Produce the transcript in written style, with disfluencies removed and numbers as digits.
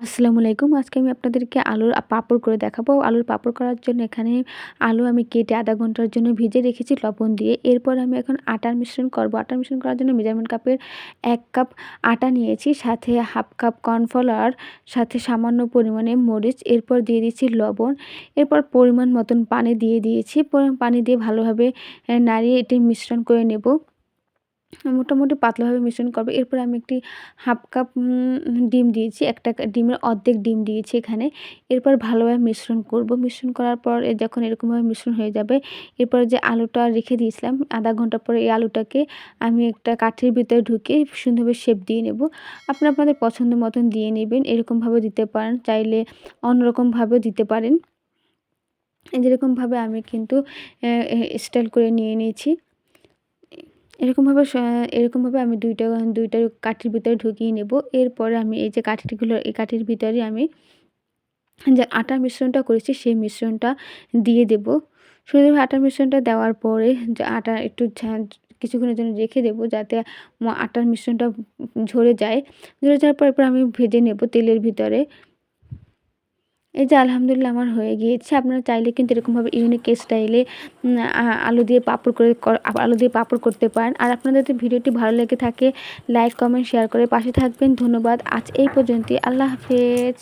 আসসালামু আলাইকুম। আজকে আমি আপনাদেরকে আলুর পাঁপড় করে দেখাবো। আলুর পাঁপড় করার জন্য এখানে আলু আমি কেটে ০.৫ ঘন্টার জন্য ভিজিয়ে রেখেছি লবণ দিয়ে। এরপর আমি এখন আটার মিশ্রণ করব। আটার মিশ্রণ করার জন্য মেজারমেন্ট কাপের ১ কাপ আটা নিয়েছি, সাথে ১/২ কাপ কর্নফ্লাওয়ার, সাথে সামান্য পরিমাণে মরিচ, এরপর দিয়ে দিচ্ছি লবণ, এরপর পরিমাণ মতন পানি দিয়ে দিয়েছি। পানি দিয়ে ভালোভাবে নাড়িয়ে এটি মিশ্রণ করে নেব। মোটামুটি পাতলাভাবে মিশ্রণ করব। এরপর আমি একটি ১/২ কাপ ডিম দিয়েছি। একটা ডিমের অর্ধেক ডিম দিয়েছি এখানে। এরপর ভালোভাবে মিশ্রণ করব। মিশ্রণ করার পর যখন এরকমভাবে মিশ্রণ হয়ে যাবে, এরপর যে আলুটা রেখে দিয়েছিলাম ০.৫ ঘন্টা পরে, এই আলুটাকে আমি একটা কাঠির ভিতরে ঢুকিয়ে সুন্দরভাবে শেপ দিয়ে নেব। আপনারা আপনাদের পছন্দ মতন দিয়ে নেবেন। এরকমভাবেও দিতে পারেন, চাইলে অন্যরকমভাবেও দিতে পারেন। যেরকমভাবে আমি কিন্তু স্টাইল করে নিয়ে নিয়েছি। এরকমভাবে আমি ২টা কাঠির ভিতরে ঢুকিয়ে নেব। এরপরে আমি এই যে কাঠিগুলো, এই কাঠির ভিতরে আমি যে আটার মিশ্রণটা করেছি সেই মিশ্রণটা দিয়ে দেব। সুন্দরভাবে আটার মিশ্রণটা দেওয়ার পরে যে আটা একটু কিছুক্ষণের জন্য রেখে দেব, যাতে আটার মিশ্রণটা ঝরে যায়। ঝরে যাওয়ার পর এরপর আমি ভেজে নেব তেলের ভিতরে। এই যে আলহামদুলিল্লাহ আমার হয়ে গিয়েছে। আপনারা চাইলে কিন্তু এরকমভাবে ইউনিক স্টাইলে উম আ আলু দিয়ে পাঁপড় করে আলু দিয়ে পাঁপড় করতে পারেন। আর আপনাদের যদি ভিডিওটি ভালো লেগে থাকে, লাইক, কমেন্ট, শেয়ার করে পাশে থাকবেন। ধন্যবাদ। আজ এই পর্যন্তই। আল্লাহ হাফেজ।